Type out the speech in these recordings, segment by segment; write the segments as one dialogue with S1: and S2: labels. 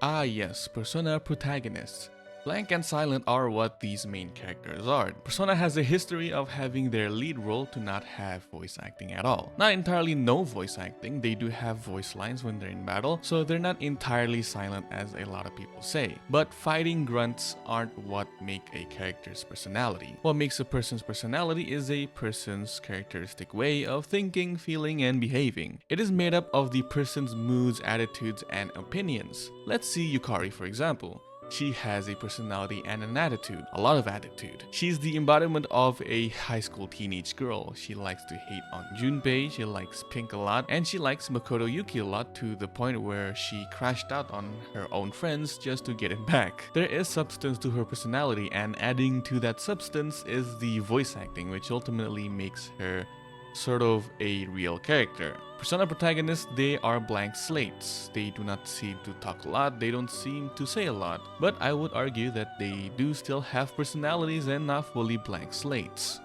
S1: Ah yes, Persona Protagonists. Blank and Silent are what these main characters are. Persona has a history of having their lead role to not have voice acting at all. Not entirely no voice acting, they do have voice lines when they're in battle, so they're not entirely silent as a lot of people say. But fighting grunts aren't what make a character's personality. What makes a person's personality is a person's characteristic way of thinking, feeling, and behaving. It is made up of the person's moods, attitudes, and opinions. Let's see Yukari for example. She has a personality and an attitude, a lot of attitude. She's the embodiment of a high school teenage girl. She likes to hate on Junpei, she likes Pink a lot, and she likes Makoto Yuki a lot to the point where she crashed out on her own friends just to get it back. There is substance to her personality, and adding to that substance is the voice acting, which ultimately makes her sort of a real character. Persona protagonists, they are blank slates. They do not seem to talk a lot, they don't seem to say a lot. But I would argue that they do still have personalities and not fully blank slates.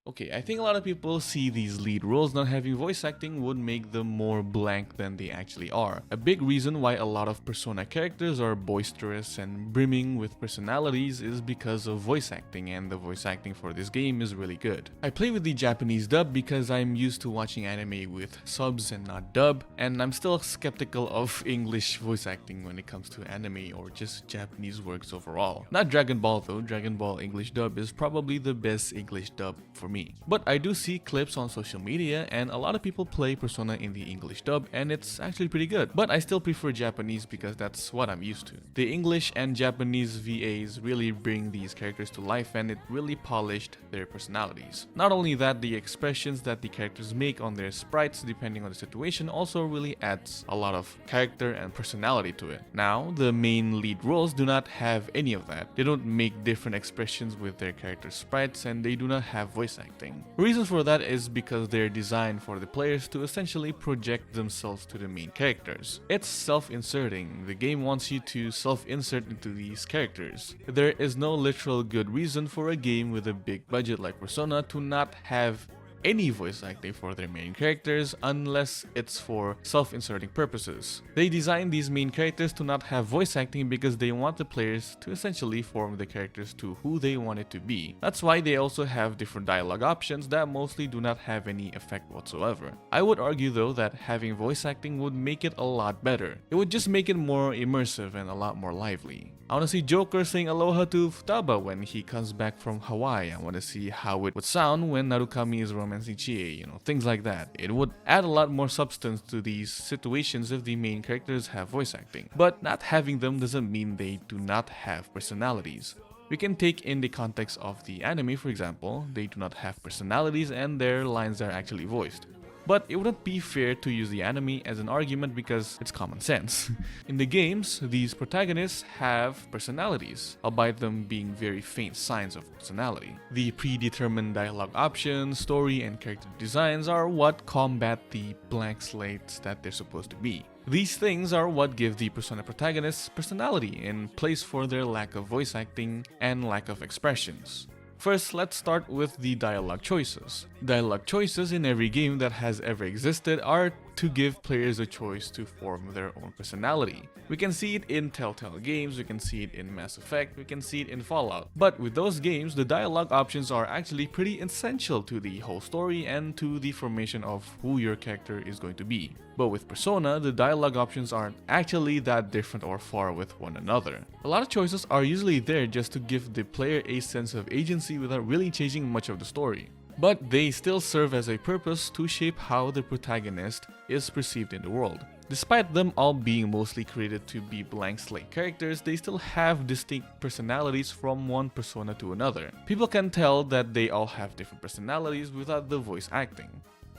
S1: Okay, I think a lot of people see these lead roles not having voice acting would make them more blank than they actually are. A big reason why a lot of Persona characters are boisterous and brimming with personalities is because of voice acting, and the voice acting for this game is really good. I play with the Japanese dub because I'm used to watching anime with subs and not dub, and I'm still skeptical of English voice acting when it comes to anime or just Japanese works overall. Not Dragon Ball though, Dragon Ball English dub is probably the best English dub for me. But I do see clips on social media and a lot of people play Persona in the English dub and it's actually pretty good. But I still prefer Japanese because that's what I'm used to. The English and Japanese VAs really bring these characters to life and it really polished their personalities. Not only that, the expressions that the characters make on their sprites depending on the situation also really adds a lot of character and personality to it. Now, the main lead roles do not have any of that. They don't make different expressions with their character sprites and they do not have voice acting. The reason for that is because they're designed for the players to essentially project themselves to the main characters. It's self-inserting. The game wants you to self-insert into these characters. There is no literal good reason for a game with a big budget like Persona to not have any voice acting for their main characters unless it's for self-inserting purposes. They designed these main characters to not have voice acting because they want the players to essentially form the characters to who they want it to be. That's why they also have different dialogue options that mostly do not have any effect whatsoever. I would argue though that having voice acting would make it a lot better. It would just make it more immersive and a lot more lively. I want to see Joker sing Aloha to Futaba when he comes back from Hawaii. I want to see how it would sound when Narukami is romancing Chie, things like that. It would add a lot more substance to these situations if the main characters have voice acting. But not having them doesn't mean they do not have personalities. We can take in the context of the anime, for example. They do not have personalities and their lines are actually voiced. But it wouldn't be fair to use the anime as an argument because it's common sense. In the games, these protagonists have personalities, albeit them being very faint signs of personality. The predetermined dialogue options, story, and character designs are what combat the blank slates that they're supposed to be. These things are what give the Persona protagonists personality in place for their lack of voice acting and lack of expressions. First, let's start with the dialogue choices. Dialogue choices in every game that has ever existed are to give players a choice to form their own personality. We can see it in Telltale games, we can see it in Mass Effect, we can see it in Fallout. But with those games, the dialogue options are actually pretty essential to the whole story and to the formation of who your character is going to be. But with Persona, the dialogue options aren't actually that different or far with one another. A lot of choices are usually there just to give the player a sense of agency without really changing much of the story. But they still serve as a purpose to shape how the protagonist is perceived in the world. Despite them all being mostly created to be blank slate characters, they still have distinct personalities from one persona to another. People can tell that they all have different personalities without the voice acting.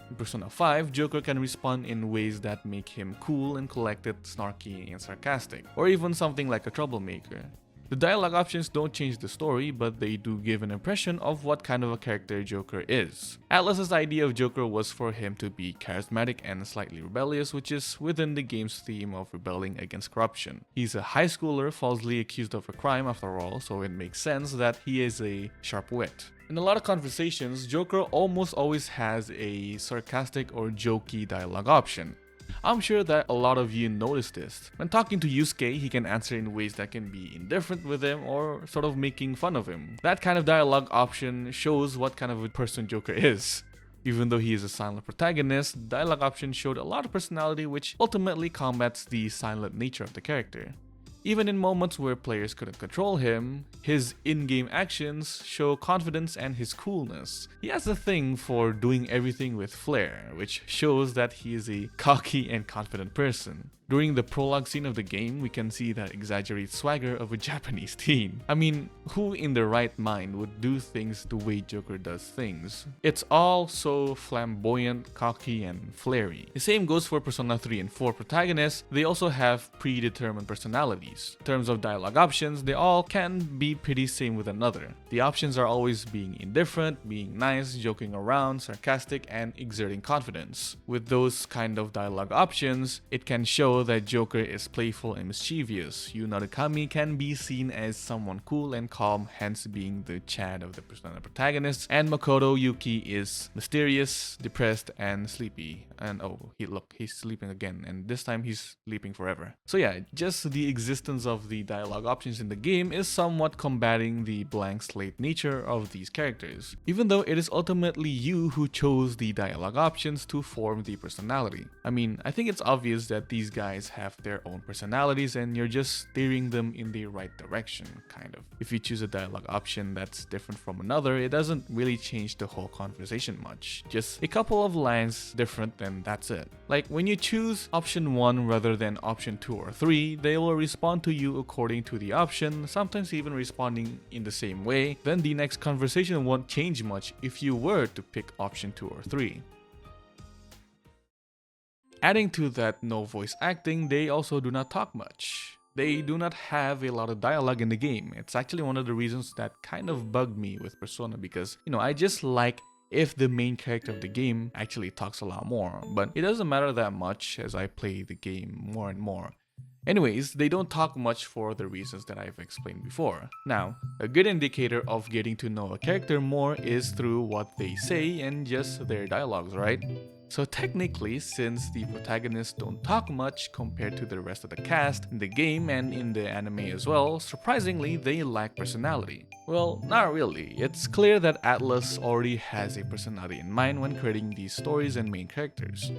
S1: In Persona 5, Joker can respond in ways that make him cool and collected, snarky and sarcastic, or even something like a troublemaker. The dialogue options don't change the story, but they do give an impression of what kind of a character Joker is. Atlus's idea of Joker was for him to be charismatic and slightly rebellious, which is within the game's theme of rebelling against corruption. He's a high schooler falsely accused of a crime after all, so it makes sense that he is a sharp wit. In a lot of conversations, Joker almost always has a sarcastic or jokey dialogue option. I'm sure that a lot of you noticed this. When talking to Yusuke, he can answer in ways that can be indifferent with him or sort of making fun of him. That kind of dialogue option shows what kind of a person Joker is. Even though he is a silent protagonist, dialogue option showed a lot of personality, which ultimately combats the silent nature of the character. Even in moments where players couldn't control him, his in-game actions show confidence and his coolness. He has a thing for doing everything with flair, which shows that he is a cocky and confident person. During the prologue scene of the game, we can see that exaggerated swagger of a Japanese teen. I mean, who in their right mind would do things the way Joker does things? It's all so flamboyant, cocky, and flary. The same goes for Persona 3 and 4 protagonists. They also have predetermined personalities. In terms of dialogue options, they all can be pretty same with another. The options are always being indifferent, being nice, joking around, sarcastic, and exerting confidence. With those kind of dialogue options, it can show that Joker is playful and mischievous. Yu Narukami can be seen as someone cool and calm, hence being the Chad of the Persona protagonists, and Makoto Yuki is mysterious, depressed, and sleepy. And oh, he's sleeping again, and this time he's sleeping forever. So yeah, just the existence of the dialogue options in the game is somewhat combating the blank slate nature of these characters, even though it is ultimately you who chose the dialogue options to form the personality. I mean, I think it's obvious that these guys have their own personalities and you're just steering them in the right direction, kind of. If you choose a dialogue option that's different from another, it doesn't really change the whole conversation much. Just a couple of lines different and that's it. Like when you choose option 1 rather than option 2 or 3, they will respond to you according to the option, sometimes even responding in the same way. Then the next conversation won't change much if you were to pick option 2 or 3. Adding to that no voice acting, they also do not talk much. They do not have a lot of dialogue in the game. It's actually one of the reasons that kind of bugged me with Persona because, I just like if the main character of the game actually talks a lot more, but it doesn't matter that much as I play the game more and more. Anyways, they don't talk much for the reasons that I've explained before. Now, a good indicator of getting to know a character more is through what they say and just their dialogues, right? So technically, since the protagonists don't talk much compared to the rest of the cast in the game and in the anime as well, surprisingly, they lack personality. Well, not really. It's clear that Atlus already has a personality in mind when creating these stories and main characters.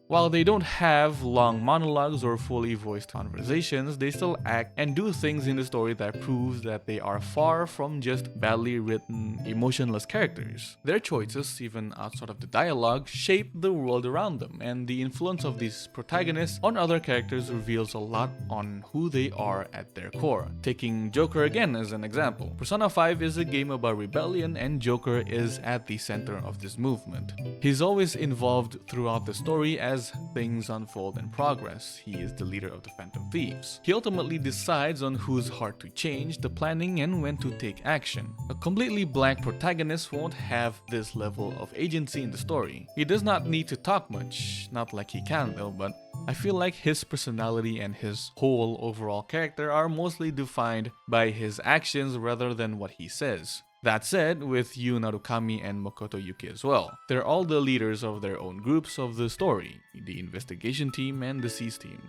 S1: While they don't have long monologues or fully voiced conversations, they still act and do things in the story that proves that they are far from just badly written, emotionless characters. Their choices, even outside of the dialogue, shape the world around them, and the influence of these protagonists on other characters reveals a lot on who they are at their core. Taking Joker again as an example. Persona 5 is a game about rebellion, and Joker is at the center of this movement. He's always involved throughout the story as things unfold and progress. He is the leader of the Phantom Thieves. He ultimately decides on whose heart to change, the planning, and when to take action. A completely blank protagonist won't have this level of agency in the story. He does not need to talk much, not like he can though, but I feel like his personality and his whole overall character are mostly defined by his actions rather than what he says. That said, with Yu Narukami and Makoto Yuki as well. They're all the leaders of their own groups of the story, the investigation team and the Seize team.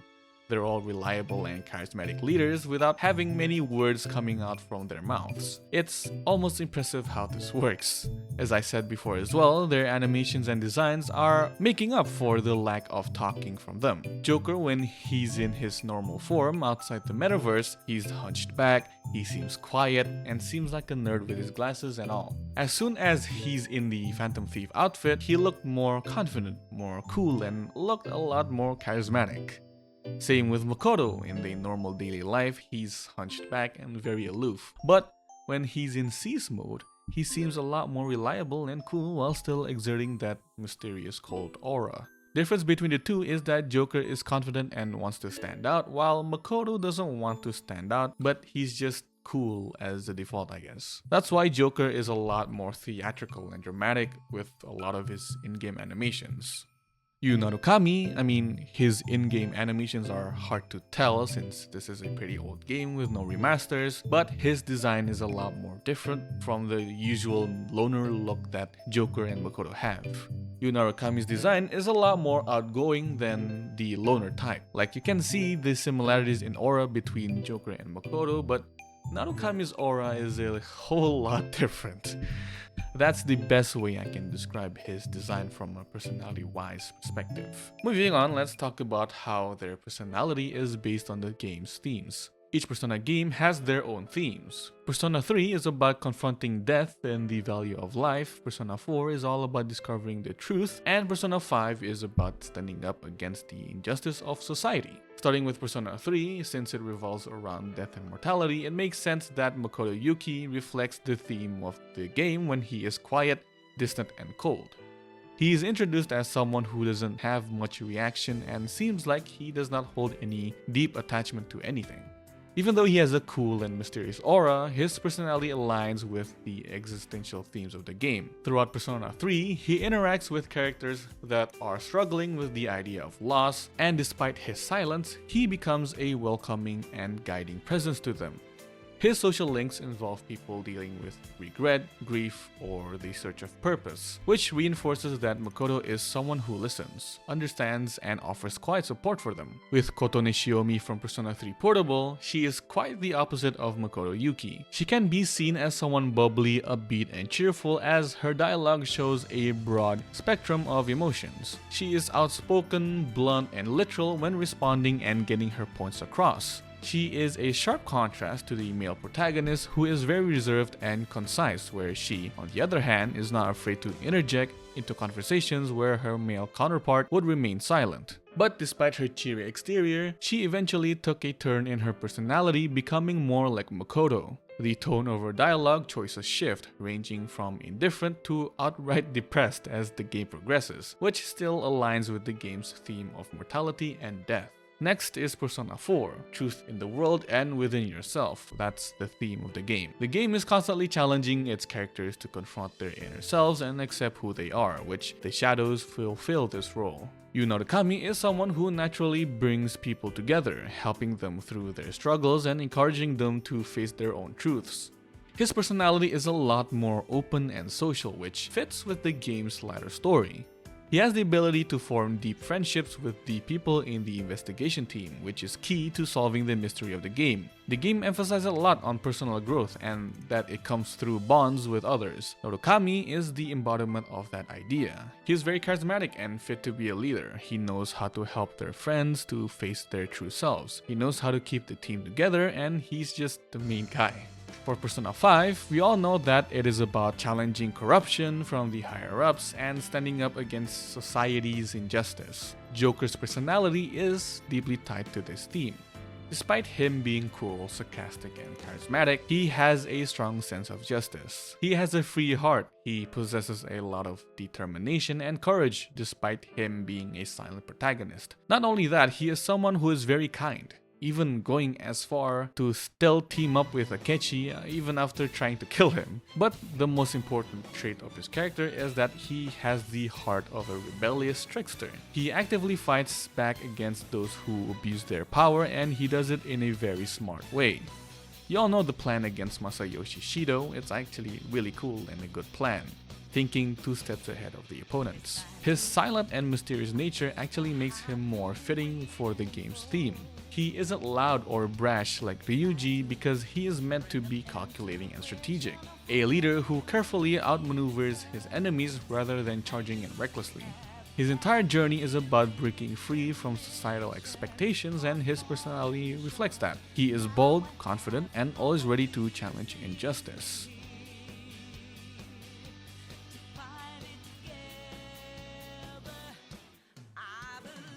S1: They're all reliable and charismatic leaders without having many words coming out from their mouths. It's almost impressive how this works. As I said before as well, their animations and designs are making up for the lack of talking from them. Joker, when he's in his normal form outside the metaverse, he's hunched back, he seems quiet, and seems like a nerd with his glasses and all. As soon as he's in the Phantom Thief outfit, he looked more confident, more cool, and looked a lot more charismatic. Same with Makoto. In the normal daily life, he's hunched back and very aloof. But when he's in Seize mode, he seems a lot more reliable and cool while still exerting that mysterious cold aura. Difference between the two is that Joker is confident and wants to stand out, while Makoto doesn't want to stand out, but he's just cool as the default, I guess. That's why Joker is a lot more theatrical and dramatic with a lot of his in-game animations. Yu Narukami, his in-game animations are hard to tell since this is a pretty old game with no remasters, but his design is a lot more different from the usual loner look that Joker and Makoto have. Yu Narukami's design is a lot more outgoing than the loner type. Like, you can see the similarities in aura between Joker and Makoto, but Narukami's aura is a whole lot different. That's the best way I can describe his design from a personality-wise perspective. Moving on, let's talk about how their personality is based on the game's themes. Each Persona game has their own themes. Persona 3 is about confronting death and the value of life, Persona 4 is all about discovering the truth, and Persona 5 is about standing up against the injustice of society. Starting with Persona 3, since it revolves around death and mortality, it makes sense that Makoto Yuki reflects the theme of the game when he is quiet, distant, and cold. He is introduced as someone who doesn't have much reaction and seems like he does not hold any deep attachment to anything. Even though he has a cool and mysterious aura, his personality aligns with the existential themes of the game. Throughout Persona 3, he interacts with characters that are struggling with the idea of loss, and despite his silence, he becomes a welcoming and guiding presence to them. His social links involve people dealing with regret, grief, or the search of purpose, which reinforces that Makoto is someone who listens, understands, and offers quiet support for them. With Koto Nishiomi from Persona 3 Portable, she is quite the opposite of Makoto Yuki. She can be seen as someone bubbly, upbeat, and cheerful, as her dialogue shows a broad spectrum of emotions. She is outspoken, blunt, and literal when responding and getting her points across. She is a sharp contrast to the male protagonist, who is very reserved and concise, where she, on the other hand, is not afraid to interject into conversations where her male counterpart would remain silent. But despite her cheery exterior, she eventually took a turn in her personality, becoming more like Makoto. The tone of her dialogue choices shift, ranging from indifferent to outright depressed as the game progresses, which still aligns with the game's theme of mortality and death. Next is Persona 4, Truth in the World and Within Yourself. That's the theme of the game. The game is constantly challenging its characters to confront their inner selves and accept who they are, which the shadows fulfill this role. Yu Narukami is someone who naturally brings people together, helping them through their struggles and encouraging them to face their own truths. His personality is a lot more open and social, which fits with the game's lighter story. He has the ability to form deep friendships with the people in the investigation team, which is key to solving the mystery of the game. The game emphasizes a lot on personal growth and that it comes through bonds with others. Narukami is the embodiment of that idea. He is very charismatic and fit to be a leader. He knows how to help their friends to face their true selves. He knows how to keep the team together, and he's just the main guy. For Persona 5, we all know that it is about challenging corruption from the higher-ups and standing up against society's injustice. Joker's personality is deeply tied to this theme. Despite him being cool, sarcastic, and charismatic, he has a strong sense of justice. He has a free heart. He possesses a lot of determination and courage despite him being a silent protagonist. Not only that, he is someone who is very kind, even going as far to still team up with Akechi even after trying to kill him. But the most important trait of his character is that he has the heart of a rebellious trickster. He actively fights back against those who abuse their power, and he does it in a very smart way. You all know the plan against Masayoshi Shido. It's actually really cool and a good plan, thinking 2 steps ahead of the opponents. His silent and mysterious nature actually makes him more fitting for the game's theme. He isn't loud or brash like Ryuji because he is meant to be calculating and strategic. A leader who carefully outmaneuvers his enemies rather than charging in recklessly. His entire journey is about breaking free from societal expectations, and his personality reflects that. He is bold, confident, and always ready to challenge injustice.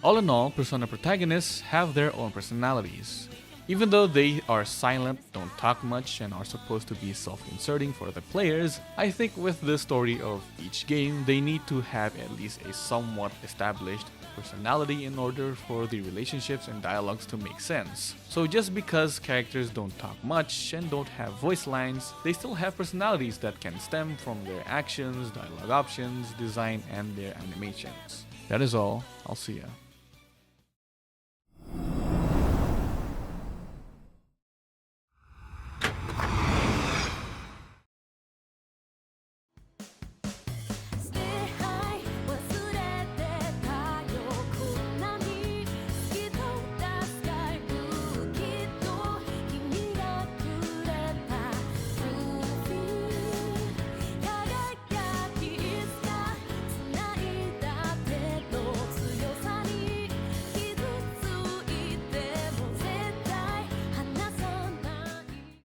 S1: All in all, Persona protagonists have their own personalities. Even though they are silent, don't talk much, and are supposed to be self-inserting for the players, I think with the story of each game, they need to have at least a somewhat established personality in order for the relationships and dialogues to make sense. So just because characters don't talk much and don't have voice lines, they still have personalities that can stem from their actions, dialogue options, design, and their animations. That is all. I'll see ya.